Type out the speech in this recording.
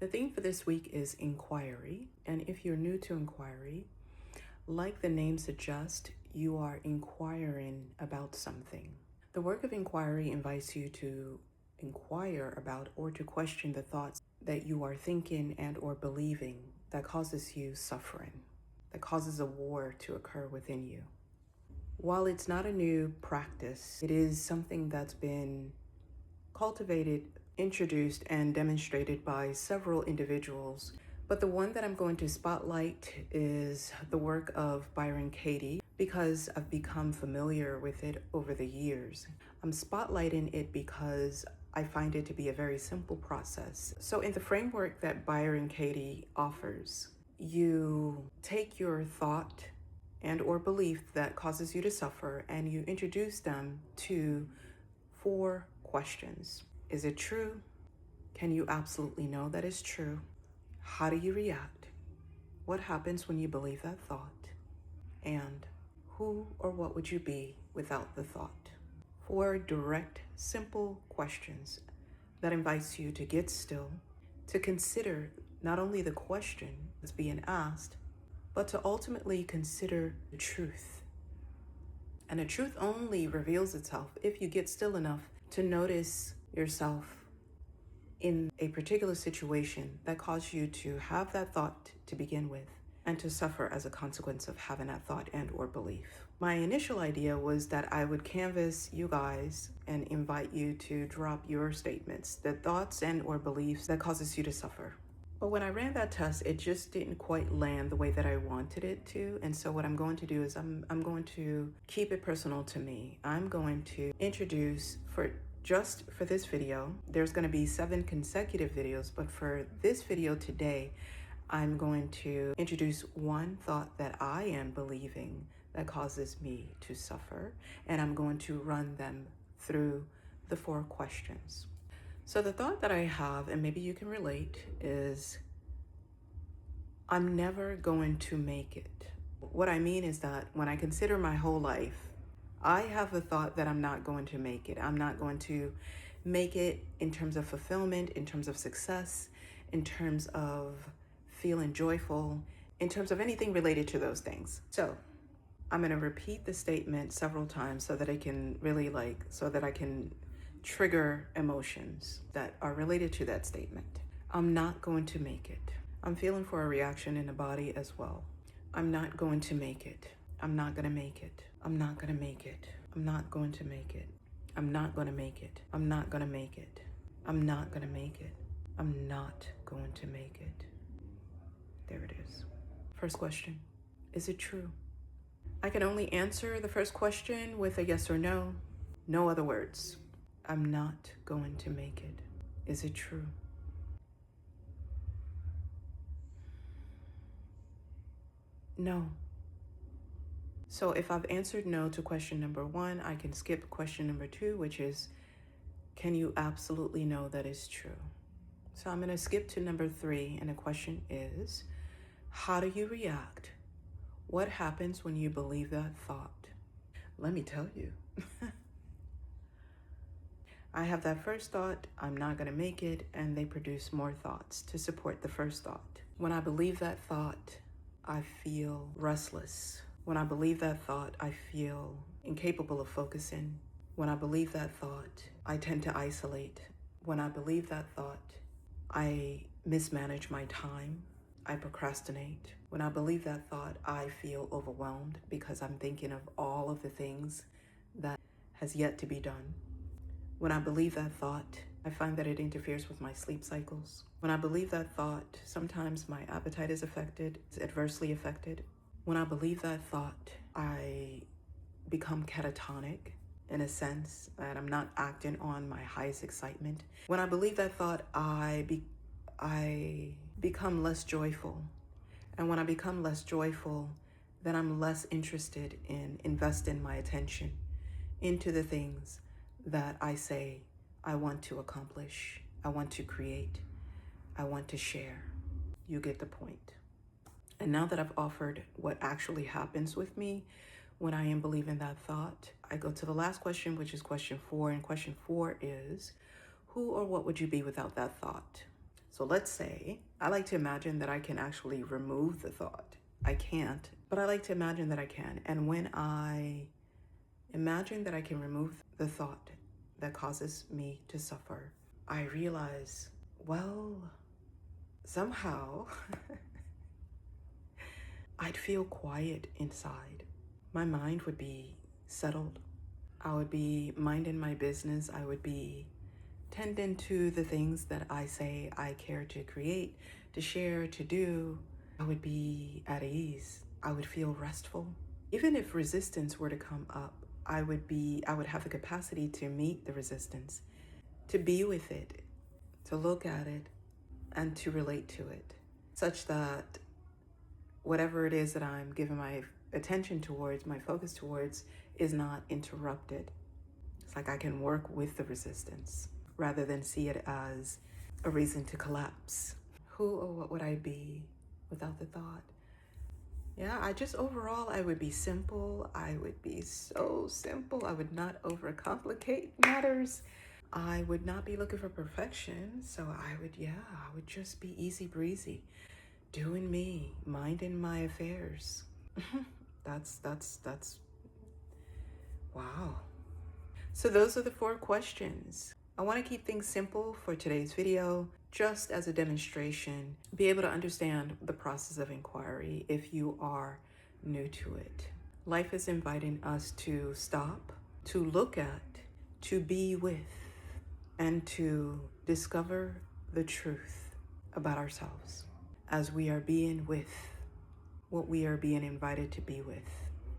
The theme for this week is inquiry. And if you're new to inquiry, like the name suggests, you are inquiring about something. The work of inquiry invites you to inquire about or to question the thoughts that you are thinking and or believing that causes you suffering, that causes a war to occur within you. While it's not a new practice, it is something that's been cultivated, introduced, and demonstrated by several individuals. But the one that I'm going to spotlight is the work of Byron Katie because I've become familiar with it over the years. I'm spotlighting it because I find it to be a very simple process. So in the framework that Byron Katie offers, you take your thought and or belief that causes you to suffer and you introduce them to 4 questions. Is it true? Can you absolutely know that it's true? How do you react? What happens when you believe that thought? And who or what would you be without the thought? 4 direct, simple questions that invites you to get still, to consider not only the question that's being asked, but to ultimately consider the truth. And the truth only reveals itself if you get still enough to notice yourself in a particular situation that caused you to have that thought to begin with and to suffer as a consequence of having that thought and or belief. My initial idea was that I would canvas you guys and invite you to drop your statements, the thoughts and or beliefs that causes you to suffer. But when I ran that test, it just didn't quite land the way that I wanted it to. And so what I'm going to do is I'm going to keep it personal to me. I'm going to introduce, just for this video, there's going to be 7 consecutive videos, but for this video today, I'm going to introduce one thought that I am believing that causes me to suffer, and I'm going to run them through the 4 questions. So the thought that I have, and maybe you can relate, is I'm never going to make it. What I mean is that when I consider my whole life, I have the thought that I'm not going to make it. I'm not going to make it in terms of fulfillment, in terms of success, in terms of feeling joyful, in terms of anything related to those things. So I'm going to repeat the statement several times so that I can really so that I can trigger emotions that are related to that statement. I'm not going to make it. I'm feeling for a reaction in the body as well. I'm not going to make it. I'm not going to make it. I'm not going to make it. I'm not going to make it. I'm not going to make it. I'm not going to make it. I'm not going to make it. I'm not going to make it. There it is. First question. Is it true? I can only answer the first question with a yes or no. No other words. I'm not going to make it. Is it true? No. So if I've answered no to question number 1, I can skip question number 2, which is, can you absolutely know that is true? So I'm going to skip to number 3, and the question is, how do you react? What happens when you believe that thought? Let me tell you. I have that first thought, I'm not going to make it, and they produce more thoughts to support the first thought. When I believe that thought, I feel restless. When I believe that thought, I feel incapable of focusing. When I believe that thought, I tend to isolate. When I believe that thought, I mismanage my time. I procrastinate. When I believe that thought, I feel overwhelmed because I'm thinking of all of the things that has yet to be done. When I believe that thought, I find that it interferes with my sleep cycles. When I believe that thought, sometimes my appetite is affected, it's adversely affected. When I believe that thought, I become catatonic in a sense that I'm not acting on my highest excitement. When I believe that thought, I become less joyful. And when I become less joyful, then I'm less interested in investing my attention into the things that I say I want to accomplish, I want to create, I want to share. You get the point. And now that I've offered what actually happens with me when I am believing that thought, I go to the last question, which is question 4. And question 4 is, who or what would you be without that thought? So let's say I like to imagine that I can actually remove the thought. I can't, but I like to imagine that I can. And when I imagine that I can remove the thought that causes me to suffer, I realize, well, somehow I'd feel quiet inside. My mind would be settled. I would be minding my business. I would be tending to the things that I say I care to create, to share, to do. I would be at ease. I would feel restful. Even if resistance were to come up, I would have the capacity to meet the resistance, to be with it, to look at it, and to relate to it, such that whatever it is that I'm giving my attention towards, my focus towards, is not interrupted. It's like I can work with the resistance rather than see it as a reason to collapse. Who or what would I be without the thought? Yeah, overall, I would be simple. I would be so simple. I would not overcomplicate matters. I would not be looking for perfection. So I would just be easy breezy, doing me, minding my affairs. That's wow. So those are the 4 questions. I want to keep things simple for today's video, just as a demonstration, be able to understand the process of inquiry if you are new to it. Life is inviting us to stop, to look at, to be with, and to discover the truth about ourselves as we are being with what we are being invited to be with.